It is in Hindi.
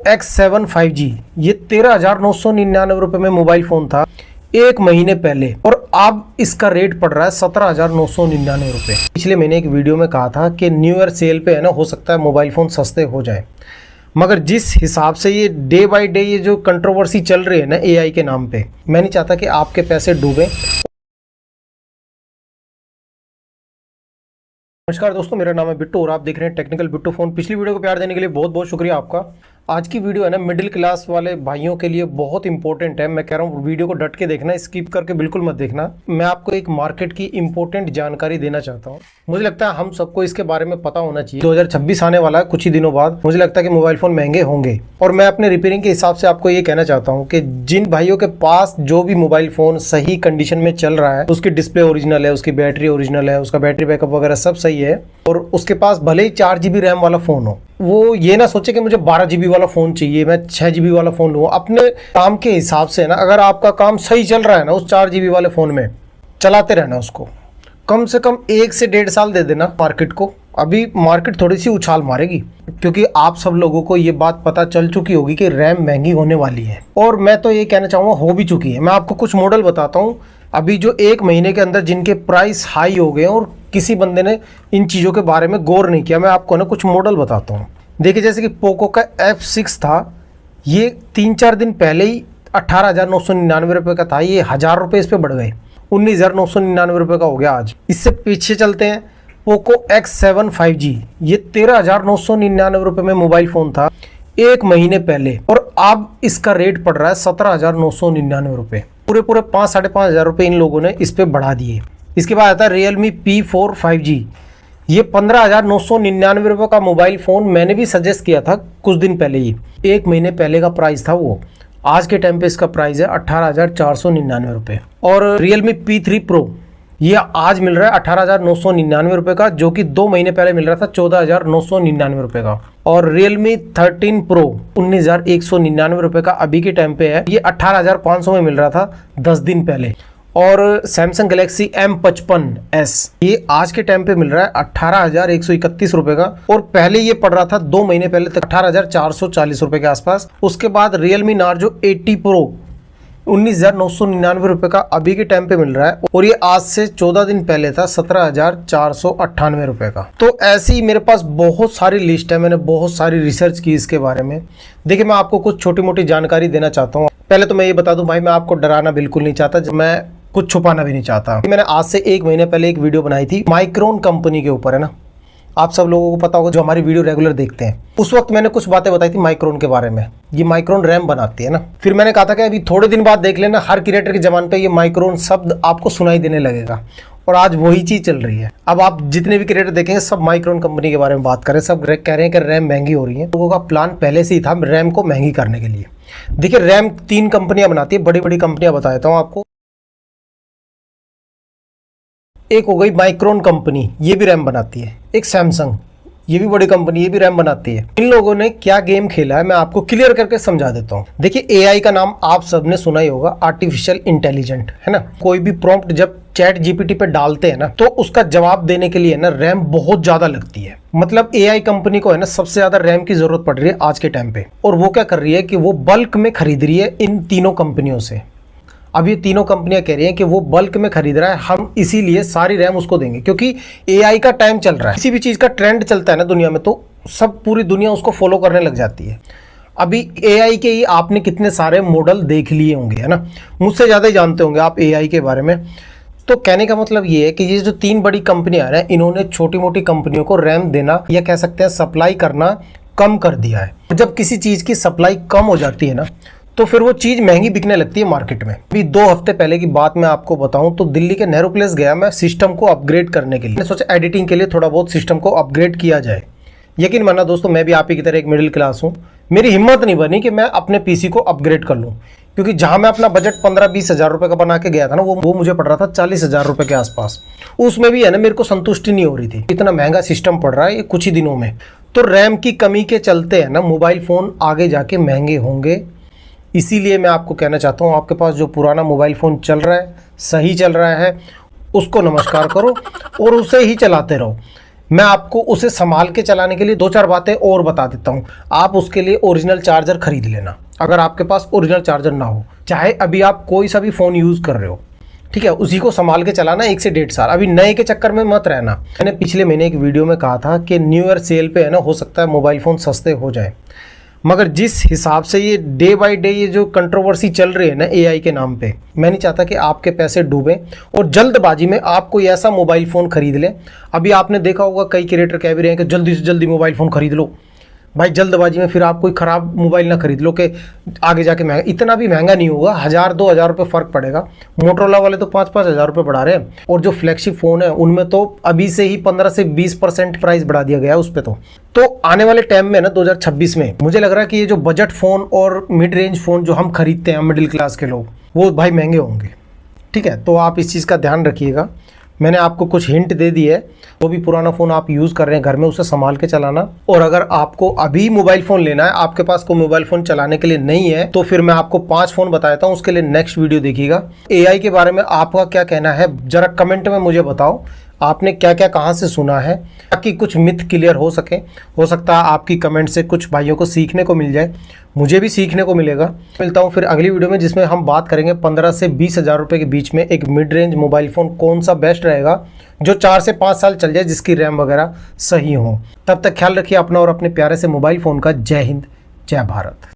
X7 5G ये 13,999 रुपये में मोबाइल फ़ोन था एक महीने पहले, और अब इसका रेट पड़ रहा है 17,999 रुपये। पिछले महीने एक वीडियो में कहा था कि न्यू ईयर सेल पे है ना, हो सकता है मोबाइल फ़ोन सस्ते हो जाए, मगर जिस हिसाब से ये डे बाय डे ये जो कंट्रोवर्सी चल रही है ना AI के नाम पे, मैं नहीं चाहता कि आपके पैसे डूबे। नमस्कार दोस्तों, मेरा नाम है बिट्टू और आप देख रहे हैं टेक्निकल बिट्टू फोन। पिछली वीडियो को प्यार देने के लिए बहुत बहुत शुक्रिया आपका। आज की वीडियो है ना मिडिल क्लास वाले भाइयों के लिए बहुत इंपॉर्टेंट है। मैं कह रहा हूँ वीडियो को डट के देखना, स्किप करके बिल्कुल मत देखना। मैं आपको एक मार्केट की इंपॉर्टेंट जानकारी देना चाहता हूँ। मुझे लगता है हम सबको इसके बारे में पता होना चाहिए। 2026 आने वाला है कुछ ही दिनों बाद। मुझे लगता है कि मोबाइल फ़ोन महंगे होंगे, और मैं अपने रिपेयरिंग के हिसाब से आपको ये कहना चाहता हूँ कि जिन भाइयों के पास जो भी मोबाइल फ़ोन सही कंडीशन में चल रहा है, उसकी डिस्प्ले ओरिजिनल है, उसकी बैटरी ओरिजिनल है, उसका बैटरी बैकअप वगैरह सब सही है, और उसके पास भले ही 4 GB रैम वाला फ़ोन हो, वो ये ना सोचे कि मुझे 12 GB वाला फ़ोन चाहिए, मैं 6 GB वाला फ़ोन लूँ। अपने काम के हिसाब से ना, अगर आपका काम सही चल रहा है ना, उस 4 GB वाले फ़ोन में चलाते रहना उसको। कम से कम 1 से 1.5 साल दे देना मार्केट को। अभी मार्केट थोड़ी सी उछाल मारेगी, क्योंकि आप सब लोगों को ये बात पता चल चुकी होगी कि रैम महंगी होने वाली है, और मैं तो ये कहना चाहूँगा हो भी चुकी है। मैं आपको कुछ मॉडल बताता हूँ अभी जो 1 महीने के अंदर जिनके प्राइस हाई हो गए और किसी बंदे ने इन चीज़ों के बारे में गौर नहीं किया। मैं आपको ना कुछ मॉडल बताता हूँ। देखिए, जैसे कि पोको का F6 था, ये 3-4 दिन पहले ही 18,999 रुपये का था। ये 1,000 रुपये इस पर बढ़ गए, 19,999 रुपये का हो गया आज। इससे पीछे चलते हैं, पोको X7 5G ये 13,999 रुपये में मोबाइल फ़ोन था एक महीने पहले, और अब इसका रेट पड़ रहा है 17,999 रुपये। पूरे 5-5.5 हज़ार रुपये इन लोगों ने इस पर बढ़ा दिए। इसके बाद आता है Realme P4 5G, ये 15,999 रुपये का मोबाइल फ़ोन मैंने भी सजेस्ट किया था कुछ दिन पहले ही। एक महीने पहले का प्राइस था वो, आज के टाइम पे इसका प्राइस है 18,499 रुपये। और Realme P3 Pro ये आज मिल रहा है 18,999 रुपये का, जो कि 2 महीने पहले मिल रहा था 14,999 रुपये का। और Realme 13 Pro 19,199 रुपये का अभी के टाइम पे है। ये 18,500 में मिल रहा था 10 दिन पहले। और Samsung Galaxy M55s ये आज के टाइम पे मिल रहा है 18,131 रुपये का, और पहले ये पड़ रहा था 2 महीने पहले तक 18,440 रुपये के आसपास। उसके बाद Realme Narzo 80 Pro 19,999 रुपये का अभी के टाइम पे मिल रहा है, और ये आज से 14 दिन पहले था 17,498 रुपये का। तो ऐसी मेरे पास बहुत सारी लिस्ट है, मैंने बहुत सारी रिसर्च की इसके बारे में। देखिए, मैं आपको कुछ छोटी मोटी जानकारी देना चाहता हूँ। पहले तो मैं ये बता दूं भाई, मैं आपको डराना बिल्कुल नहीं चाहता, मैं कुछ छुपाना भी नहीं चाहता। मैंने आज से 1 महीने पहले एक वीडियो बनाई थी माइक्रोन कंपनी के ऊपर, है ना। आप सब लोगों को पता होगा जो हमारी वीडियो रेगुलर देखते हैं। उस वक्त मैंने कुछ बातें बताई थी माइक्रोन के बारे में। ये माइक्रोन रैम बनाती है ना। फिर मैंने कहा था कि अभी थोड़े दिन बाद देख लेना, हर क्रिएटर की ज़बान पे ये माइक्रोन शब्द आपको सुनाई देने लगेगा, और आज वही चीज़ चल रही है। अब आप जितने भी क्रिएटर देखेंगे सब माइक्रोन कंपनी के बारे में बात करें, सब कह रहे हैं कि रैम महंगी हो रही है। लोगों का प्लान पहले से ही था रैम को महंगी करने के लिए। देखिए, रैम 3 कंपनियां बनाती है, बड़ी बड़ी कंपनियां बता देता हूँ आपको। एक हो गई माइक्रोन कंपनी, ये भी रैम बनाती है। एक सैमसंग, ये भी बड़ी कंपनी, ये भी रैम बनाती है। इन लोगों ने क्या गेम खेला है मैं आपको क्लियर करके समझा देता हूँ। देखिए, AI का नाम आप सबने सुना ही होगा, आर्टिफिशियल इंटेलिजेंट, है ना। कोई भी प्रॉम्प्ट जब चैट GPT पे डालते हैं ना, तो उसका जवाब देने के लिए ना रैम बहुत ज्यादा लगती है। मतलब AI कंपनी को है ना सबसे ज्यादा रैम की जरूरत पड़ रही है आज के टाइम पे, और वो क्या कर रही है कि वो बल्क में खरीद रही है इन तीनों कंपनियों से। अब ये तीनों कंपनियां कह रही हैं कि वो बल्क में खरीद रहा है, हम इसीलिए सारी रैम उसको देंगे, क्योंकि AI का टाइम चल रहा है। किसी भी चीज़ का ट्रेंड चलता है ना दुनिया में, तो सब पूरी दुनिया उसको फॉलो करने लग जाती है। अभी AI के ही आपने कितने सारे मॉडल देख लिए होंगे, है ना। मुझसे ज़्यादा ही जानते होंगे आप AI के बारे में। तो कहने का मतलब ये है कि ये जो 3 बड़ी कंपनियां हैं, इन्होंने छोटी मोटी कंपनियों को रैम देना, या कह सकते हैं सप्लाई करना, कम कर दिया है। जब किसी चीज़ की सप्लाई कम हो जाती है ना, तो फिर वो चीज़ महंगी बिकने लगती है मार्केट में। अभी 2 हफ्ते पहले की बात मैं आपको बताऊं तो दिल्ली के नेहरू प्लेस गया मैं सिस्टम को अपग्रेड करने के लिए। मैंने सोचा एडिटिंग के लिए थोड़ा बहुत सिस्टम को अपग्रेड किया जाए। यकीन मानना दोस्तों, मैं भी आप ही की तरह एक मिडिल क्लास हूँ। मेरी हिम्मत नहीं बनी कि मैं अपने PC को अपग्रेड कर लूँ, क्योंकि जहाँ मैं अपना बजट 15-20 हज़ार रुपये का बना के गया था ना, वो मुझे पड़ रहा था 40 हज़ार रुपये के आसपास। उसमें भी है ना मेरे को संतुष्टि नहीं हो रही थी, इतना महंगा सिस्टम पड़ रहा है ये कुछ ही दिनों में। तो रैम की कमी के चलते है ना मोबाइल फ़ोन आगे जाके महंगे होंगे। इसीलिए मैं आपको कहना चाहता हूँ, आपके पास जो पुराना मोबाइल फ़ोन चल रहा है, सही चल रहा है, उसको नमस्कार करो और उसे ही चलाते रहो। मैं आपको उसे संभाल के चलाने के लिए 2-4 बातें और बता देता हूँ। आप उसके लिए ओरिजिनल चार्जर खरीद लेना, अगर आपके पास ओरिजिनल चार्जर ना हो, चाहे अभी आप कोई सा भी फ़ोन यूज़ कर रहे हो, ठीक है, उसी को संभाल के चलाना 1 से 1.5 साल। अभी नए के चक्कर में मत रहना। मैंने पिछले महीने एक वीडियो में कहा था कि न्यू ईयर सेल पे है ना, हो सकता है मोबाइल फ़ोन सस्ते हो जाए, मगर जिस हिसाब से ये डे बाय डे ये जो कंट्रोवर्सी चल रही है ना एआई के नाम पे, मैं नहीं चाहता कि आपके पैसे डूबें और जल्दबाजी में आप कोई ऐसा मोबाइल फ़ोन खरीद लें। अभी आपने देखा होगा कई क्रिएटर कह भी रहे हैं कि जल्दी से जल्दी मोबाइल फ़ोन खरीद लो। भाई जल्दबाजी में फिर आप कोई ख़राब मोबाइल ना खरीद लो कि आगे जाके महंगा, इतना भी महंगा नहीं होगा, 1000-2000 रुपये फ़र्क पड़ेगा। मोटरोला वाले तो 5-5 हज़ार रुपये बढ़ा रहे हैं, और जो फ्लैगशिप फ़ोन है उनमें तो अभी से ही 15 से 20% प्राइस बढ़ा दिया गया है उस पर। तो आने वाले टाइम में ना 2026 में मुझे लग रहा है कि ये जो बजट फ़ोन और मिड रेंज फ़ोन जो हम खरीदते हैं मिडिल क्लास के लोग, वो भाई महंगे होंगे। ठीक है, तो आप इस चीज़ का ध्यान रखिएगा। मैंने आपको कुछ हिंट दे दी है। वो भी पुराना फ़ोन आप यूज़ कर रहे हैं घर में, उसे संभाल के चलाना। और अगर आपको अभी मोबाइल फ़ोन लेना है, आपके पास कोई मोबाइल फ़ोन चलाने के लिए नहीं है, तो फिर मैं आपको 5 फ़ोन बताता हूँ, उसके लिए नेक्स्ट वीडियो देखिएगा। एआई के बारे में आपका क्या कहना है ज़रा कमेंट में मुझे बताओ। आपने क्या क्या कहाँ से सुना है, ताकि कुछ मिथ क्लियर हो सके। हो सकता है आपकी कमेंट से कुछ भाइयों को सीखने को मिल जाए, मुझे भी सीखने को मिलेगा। मिलता हूँ फिर अगली वीडियो में, जिसमें हम बात करेंगे 15 से 20 हज़ार रुपये के बीच में एक मिड रेंज मोबाइल फ़ोन कौन सा बेस्ट रहेगा, जो 4 से 5 साल चल जाए, जिसकी रैम वगैरह सही हो। तब तक ख्याल रखिए अपना और अपने प्यारे से मोबाइल फ़ोन का। जय हिंद, जय भारत।